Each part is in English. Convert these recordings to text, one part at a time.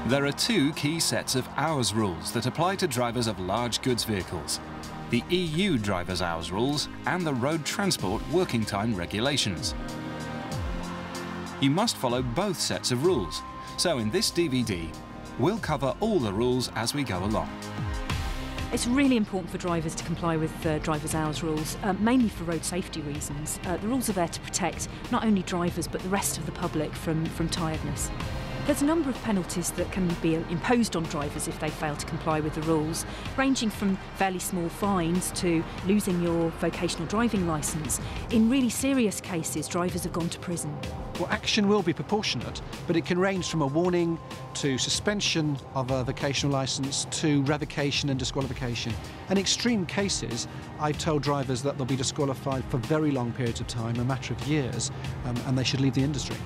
There are two key sets of hours rules that apply to drivers of large goods vehicles: the EU driver's hours rules and the road transport working time regulations. You must follow both sets of rules, so in this DVD, we'll cover all the rules as we go along. It's really important for drivers to comply with driver's hours rules, mainly for road safety reasons. The rules are there to protect not only drivers but the rest of the public from tiredness. There's a number of penalties that can be imposed on drivers if they fail to comply with the rules, ranging from fairly small fines to losing your vocational driving licence. In really serious cases, drivers have gone to prison. Well, action will be proportionate, but it can range from a warning to suspension of a vocational licence to revocation and disqualification. In extreme cases, I've told drivers that they'll be disqualified for very long periods of time, a matter of years, and they should leave the industry.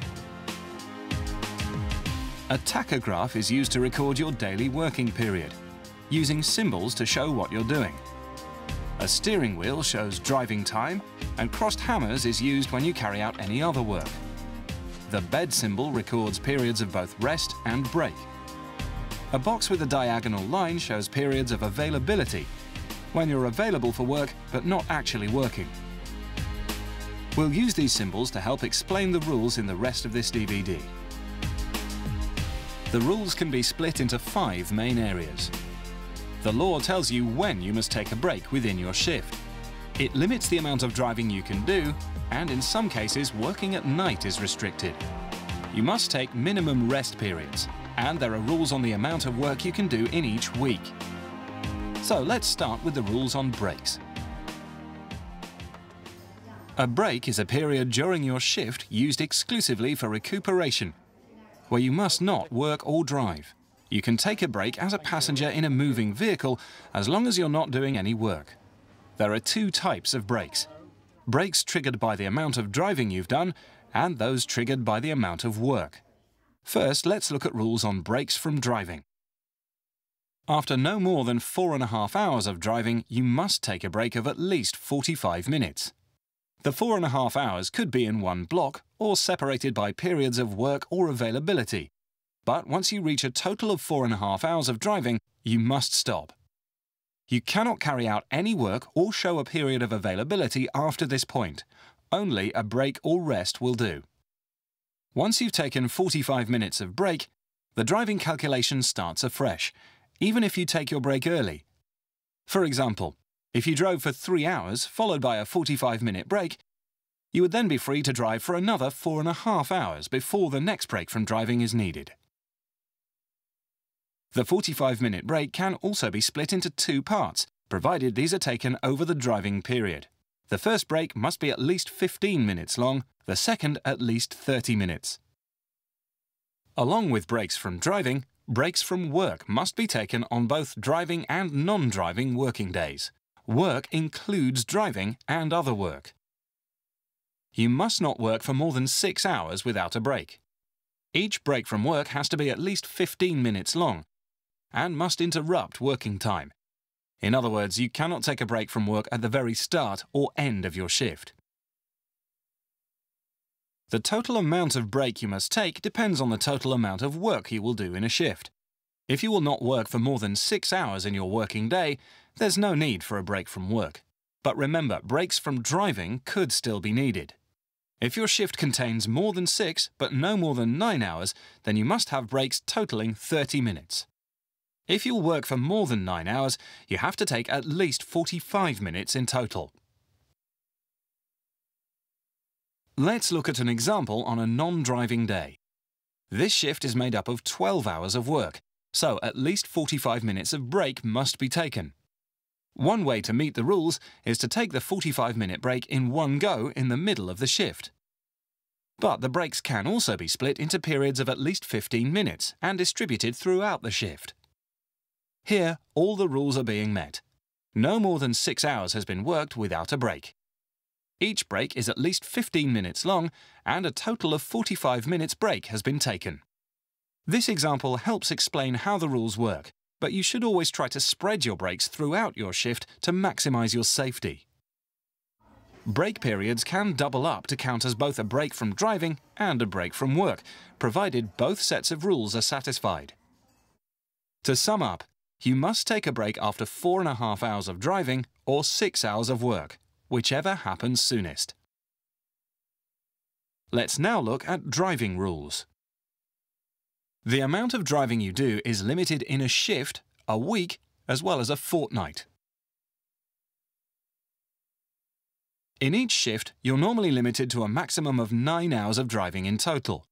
A tachograph is used to record your daily working period, using symbols to show what you're doing. A steering wheel shows driving time, and crossed hammers is used when you carry out any other work. The bed symbol records periods of both rest and break. A box with a diagonal line shows periods of availability, when you're available for work but not actually working. We'll use these symbols to help explain the rules in the rest of this DVD. The rules can be split into 5 main areas. The law tells you when you must take a break within your shift. It limits the amount of driving you can do, and in some cases, working at night is restricted. You must take minimum rest periods, and there are rules on the amount of work you can do in each week. So let's start with the rules on breaks. A break is a period during your shift used exclusively for recuperation, where you must not work or drive. You can take a break as a passenger in a moving vehicle as long as you're not doing any work. There are 2 types of breaks: breaks triggered by the amount of driving you've done and those triggered by the amount of work. First, let's look at rules on breaks from driving. After no more than 4.5 hours of driving, you must take a break of at least 45 minutes. The 4.5 hours could be in one block or separated by periods of work or availability. But once you reach a total of 4.5 hours of driving, you must stop. You cannot carry out any work or show a period of availability after this point. Only a break or rest will do. Once you've taken 45 minutes of break, the driving calculation starts afresh, even if you take your break early. For example, if you drove for 3 hours, followed by a 45-minute break, you would then be free to drive for another 4.5 hours before the next break from driving is needed. The 45-minute break can also be split into 2 parts, provided these are taken over the driving period. The first break must be at least 15 minutes long, the second at least 30 minutes. Along with breaks from driving, breaks from work must be taken on both driving and non-driving working days. Work includes driving and other work. You must not work for more than 6 hours without a break. Each break from work has to be at least 15 minutes long and must interrupt working time. In other words, you cannot take a break from work at the very start or end of your shift. The total amount of break you must take depends on the total amount of work you will do in a shift. If you will not work for more than 6 hours in your working day, there's no need for a break from work. But remember, breaks from driving could still be needed. If your shift contains more than 6 but no more than 9 hours, then you must have breaks totaling 30 minutes. If you'll work for more than 9 hours, you have to take at least 45 minutes in total. Let's look at an example on a non-driving day. This shift is made up of 12 hours of work, so at least 45 minutes of break must be taken. One way to meet the rules is to take the 45-minute break in one go in the middle of the shift. But the breaks can also be split into periods of at least 15 minutes and distributed throughout the shift. Here, all the rules are being met. No more than 6 hours has been worked without a break. Each break is at least 15 minutes long, and a total of 45 minutes break has been taken. This example helps explain how the rules work, but you should always try to spread your breaks throughout your shift to maximize your safety. Break periods can double up to count as both a break from driving and a break from work, provided both sets of rules are satisfied. To sum up, you must take a break after 4.5 hours of driving or 6 hours of work, whichever happens soonest. Let's now look at driving rules. The amount of driving you do is limited in a shift, a week, as well as a fortnight. In each shift, you're normally limited to a maximum of 9 hours of driving in total.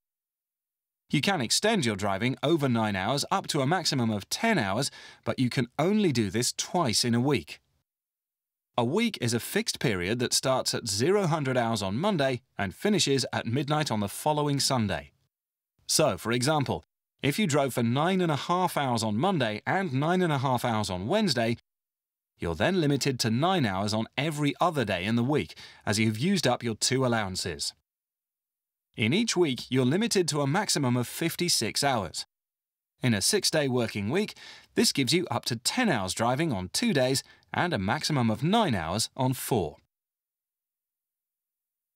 You can extend your driving over 9 hours up to a maximum of 10 hours, but you can only do this twice in a week. A week is a fixed period that starts at 00 hours on Monday and finishes at midnight on the following Sunday. So, for example, if you drove for 9.5 hours on Monday and 9.5 hours on Wednesday, you're then limited to 9 hours on every other day in the week, as you've used up your 2 allowances. In each week, you're limited to a maximum of 56 hours. In a 6-day working week, this gives you up to 10 hours driving on 2 days and a maximum of 9 hours on 4.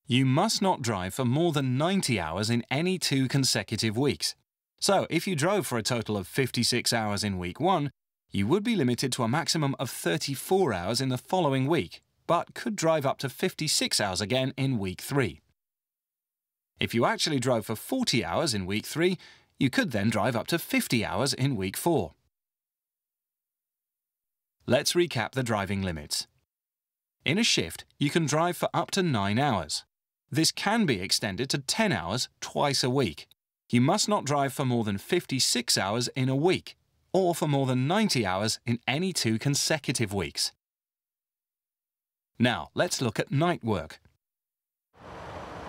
You must not drive for more than 90 hours in any 2 consecutive weeks. So, if you drove for a total of 56 hours in week 1, you would be limited to a maximum of 34 hours in the following week, but could drive up to 56 hours again in week 3. If you actually drove for 40 hours in week 3, you could then drive up to 50 hours in week 4. Let's recap the driving limits. In a shift, you can drive for up to 9 hours. This can be extended to 10 hours twice a week. You must not drive for more than 56 hours in a week, or for more than 90 hours in any 2 consecutive weeks. Now, let's look at night work.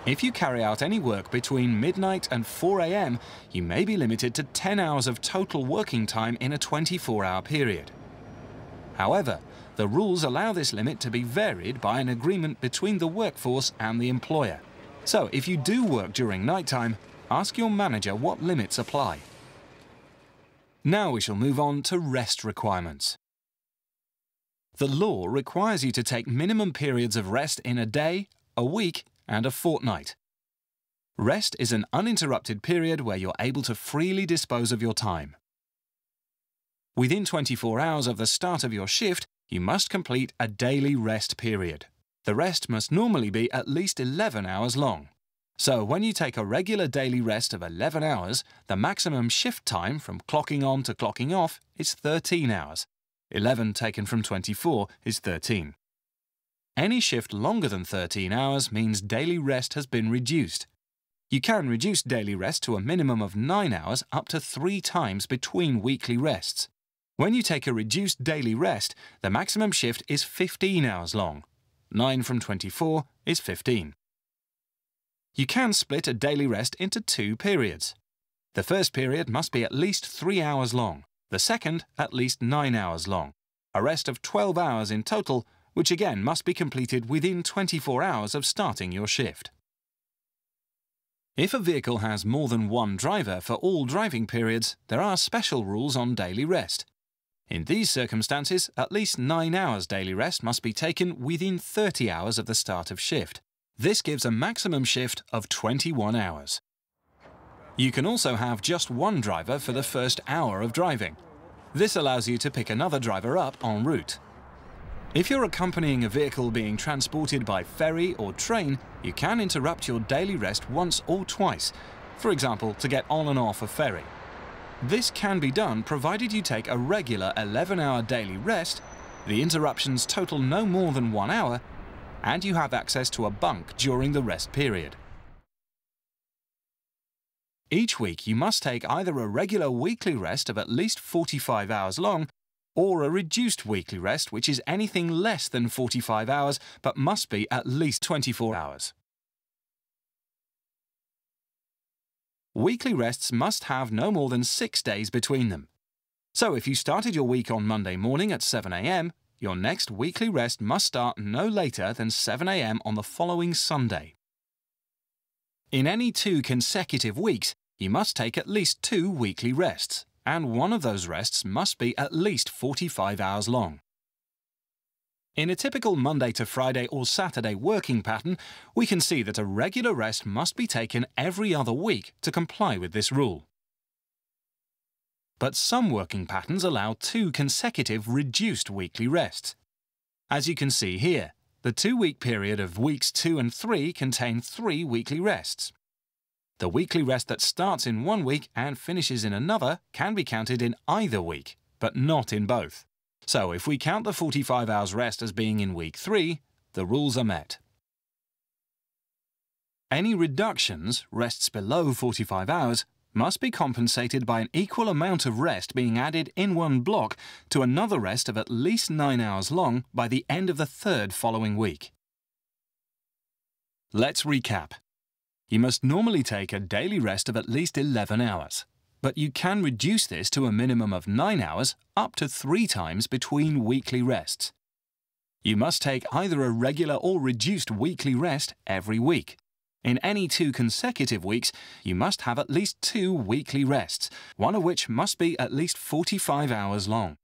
If you carry out any work between midnight and 4 AM, you may be limited to 10 hours of total working time in a 24-hour period. However, the rules allow this limit to be varied by an agreement between the workforce and the employer. So, if you do work during nighttime, ask your manager what limits apply. Now we shall move on to rest requirements. The law requires you to take minimum periods of rest in a day, a week, and a fortnight. Rest is an uninterrupted period where you're able to freely dispose of your time. Within 24 hours of the start of your shift, you must complete a daily rest period. The rest must normally be at least 11 hours long. So when you take a regular daily rest of 11 hours, the maximum shift time from clocking on to clocking off is 13 hours. 11 taken from 24 is 13. Any shift longer than 13 hours means daily rest has been reduced. You can reduce daily rest to a minimum of 9 hours up to 3 times between weekly rests. When you take a reduced daily rest, the maximum shift is 15 hours long. 9 from 24 is 15. You can split a daily rest into 2 periods. The first period must be at least 3 hours long, the second at least 9 hours long, a rest of 12 hours in total, which again must be completed within 24 hours of starting your shift. If a vehicle has more than one driver for all driving periods, there are special rules on daily rest. In these circumstances, at least 9 hours daily rest must be taken within 30 hours of the start of shift. This gives a maximum shift of 21 hours. You can also have just one driver for the first hour of driving. This allows you to pick another driver up en route. If you're accompanying a vehicle being transported by ferry or train, you can interrupt your daily rest once or twice, for example, to get on and off a ferry. This can be done provided you take a regular 11-hour daily rest, the interruptions total no more than 1 hour, and you have access to a bunk during the rest period. Each week you must take either a regular weekly rest of at least 45 hours long or a reduced weekly rest which is anything less than 45 hours but must be at least 24 hours. Weekly rests must have no more than 6 days between them. So if you started your week on Monday morning at 7 AM, your next weekly rest must start no later than 7 AM on the following Sunday. In any 2 consecutive weeks, you must take at least 2 weekly rests, and one of those rests must be at least 45 hours long. In a typical Monday to Friday or Saturday working pattern, we can see that a regular rest must be taken every other week to comply with this rule. but some working patterns allow 2 consecutive reduced weekly rests. As you can see here, the 2-week period of weeks 2 and 3 contain 3 weekly rests. The weekly rest that starts in one week and finishes in another can be counted in either week, but not in both. So if we count the 45 hours rest as being in week 3, the rules are met. Any reductions, rests below 45 hours, must be compensated by an equal amount of rest being added in one block to another rest of at least 9 hours long by the end of the 3rd following week. Let's recap. You must normally take a daily rest of at least 11 hours, but you can reduce this to a minimum of 9 hours up to 3 times between weekly rests. You must take either a regular or reduced weekly rest every week. In any 2 consecutive weeks, you must have at least 2 weekly rests, one of which must be at least 45 hours long.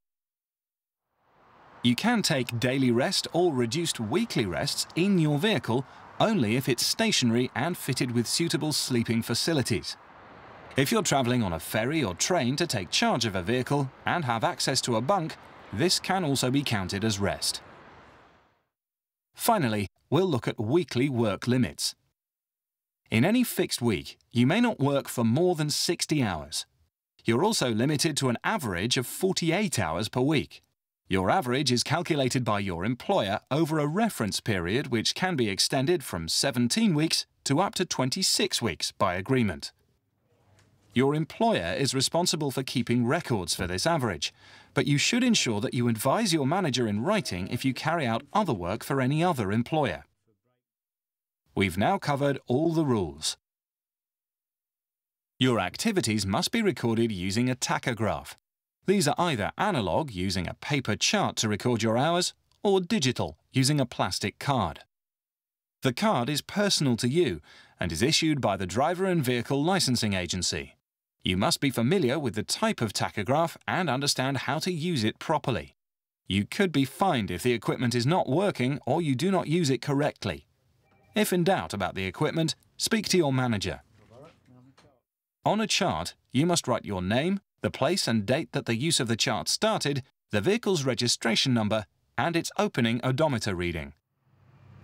You can take daily rest or reduced weekly rests in your vehicle only if it's stationary and fitted with suitable sleeping facilities. If you're travelling on a ferry or train to take charge of a vehicle and have access to a bunk, this can also be counted as rest. Finally, we'll look at weekly work limits. In any fixed week, you may not work for more than 60 hours. You're also limited to an average of 48 hours per week. Your average is calculated by your employer over a reference period which can be extended from 17 weeks to up to 26 weeks by agreement. Your employer is responsible for keeping records for this average, but you should ensure that you advise your manager in writing if you carry out other work for any other employer. We've now covered all the rules. Your activities must be recorded using a tachograph. These are either analog, using a paper chart to record your hours, or digital, using a plastic card. The card is personal to you and is issued by the Driver and Vehicle Licensing Agency. You must be familiar with the type of tachograph and understand how to use it properly. You could be fined if the equipment is not working or you do not use it correctly. If in doubt about the equipment, speak to your manager. On a chart, you must write your name, the place and date that the use of the chart started, the vehicle's registration number, and its opening odometer reading.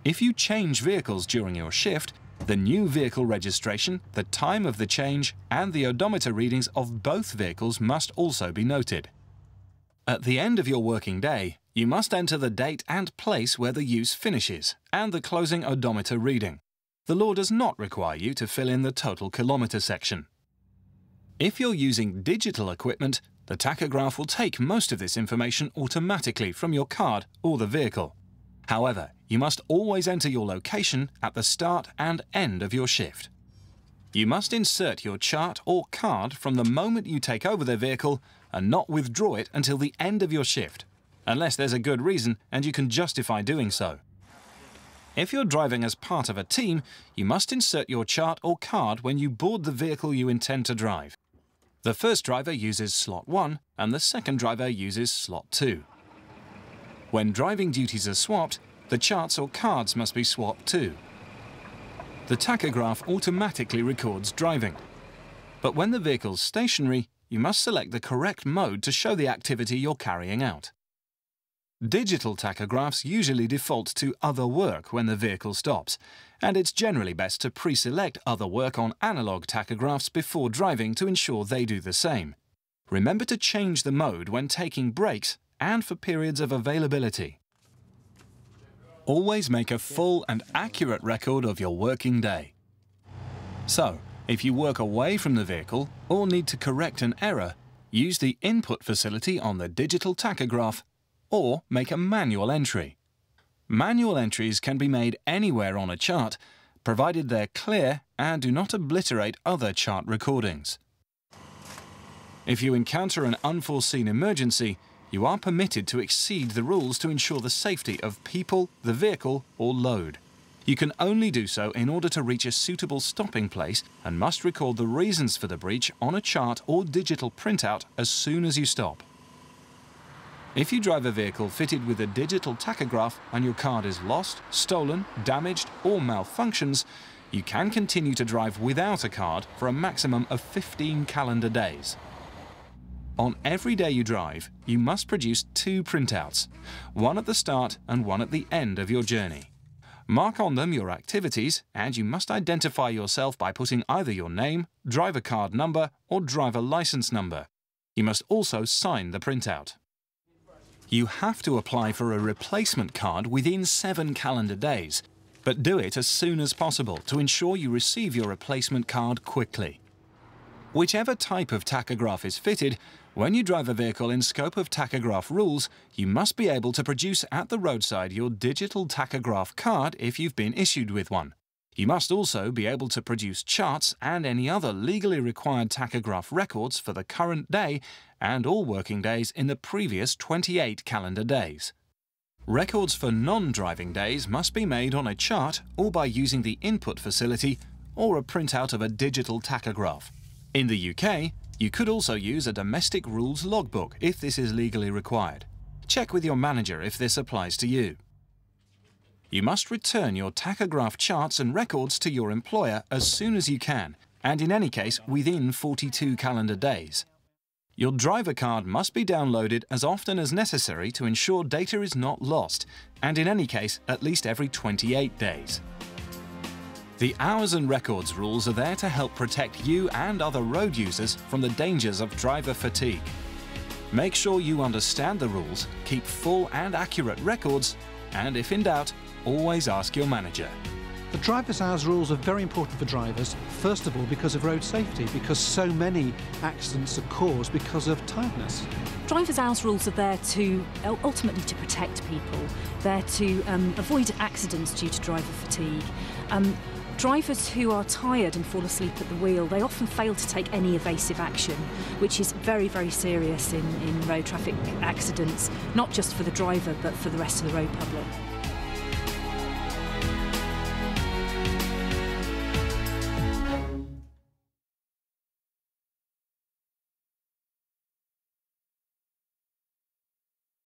If you change vehicles during your shift, the new vehicle registration, the time of the change, and the odometer readings of both vehicles must also be noted. At the end of your working day, you must enter the date and place where the use finishes and the closing odometer reading. The law does not require you to fill in the total kilometre section. If you're using digital equipment, the tachograph will take most of this information automatically from your card or the vehicle. However, you must always enter your location at the start and end of your shift. You must insert your chart or card from the moment you take over the vehicle and not withdraw it until the end of your shift, unless there's a good reason and you can justify doing so. If you're driving as part of a team, you must insert your chart or card when you board the vehicle you intend to drive. The first driver uses slot 1 and the second driver uses slot 2. When driving duties are swapped, the charts or cards must be swapped too. The tachograph automatically records driving. But when the vehicle's stationary, you must select the correct mode to show the activity you're carrying out. Digital tachographs usually default to other work when the vehicle stops, and it's generally best to pre-select other work on analog tachographs before driving to ensure they do the same. Remember to change the mode when taking breaks and for periods of availability. Always make a full and accurate record of your working day. So, if you work away from the vehicle or need to correct an error, use the input facility on the digital tachograph or make a manual entry. Manual entries can be made anywhere on a chart, provided they're clear and do not obliterate other chart recordings. If you encounter an unforeseen emergency, you are permitted to exceed the rules to ensure the safety of people, the vehicle, or load. You can only do so in order to reach a suitable stopping place and must record the reasons for the breach on a chart or digital printout as soon as you stop. If you drive a vehicle fitted with a digital tachograph and your card is lost, stolen, damaged, or malfunctions, you can continue to drive without a card for a maximum of 15 calendar days. On every day you drive, you must produce 2 printouts, one at the start and one at the end of your journey. Mark on them your activities, and you must identify yourself by putting either your name, driver card number, or driver license number. You must also sign the printout. You have to apply for a replacement card within 7 calendar days, but do it as soon as possible to ensure you receive your replacement card quickly. Whichever type of tachograph is fitted, when you drive a vehicle in scope of tachograph rules, you must be able to produce at the roadside your digital tachograph card if you've been issued with one. You must also be able to produce charts and any other legally required tachograph records for the current day and all working days in the previous 28 calendar days. Records for non-driving days must be made on a chart or by using the input facility or a printout of a digital tachograph. In the UK, you could also use a domestic rules logbook if this is legally required. Check with your manager if this applies to you. You must return your tachograph charts and records to your employer as soon as you can, and in any case within 42 calendar days. Your driver card must be downloaded as often as necessary to ensure data is not lost, and in any case at least every 28 days. The hours and records rules are there to help protect you and other road users from the dangers of driver fatigue. Make sure you understand the rules, keep full and accurate records, and if in doubt, always ask your manager. The driver's hours rules are very important for drivers, first of all because of road safety, because so many accidents are caused because of tiredness. Driver's hours rules are there to ultimately to protect people. They're to avoid accidents due to driver fatigue. Drivers who are tired and fall asleep at the wheel, they often fail to take any evasive action, which is very, very serious in road traffic accidents, not just for the driver but for the rest of the road public.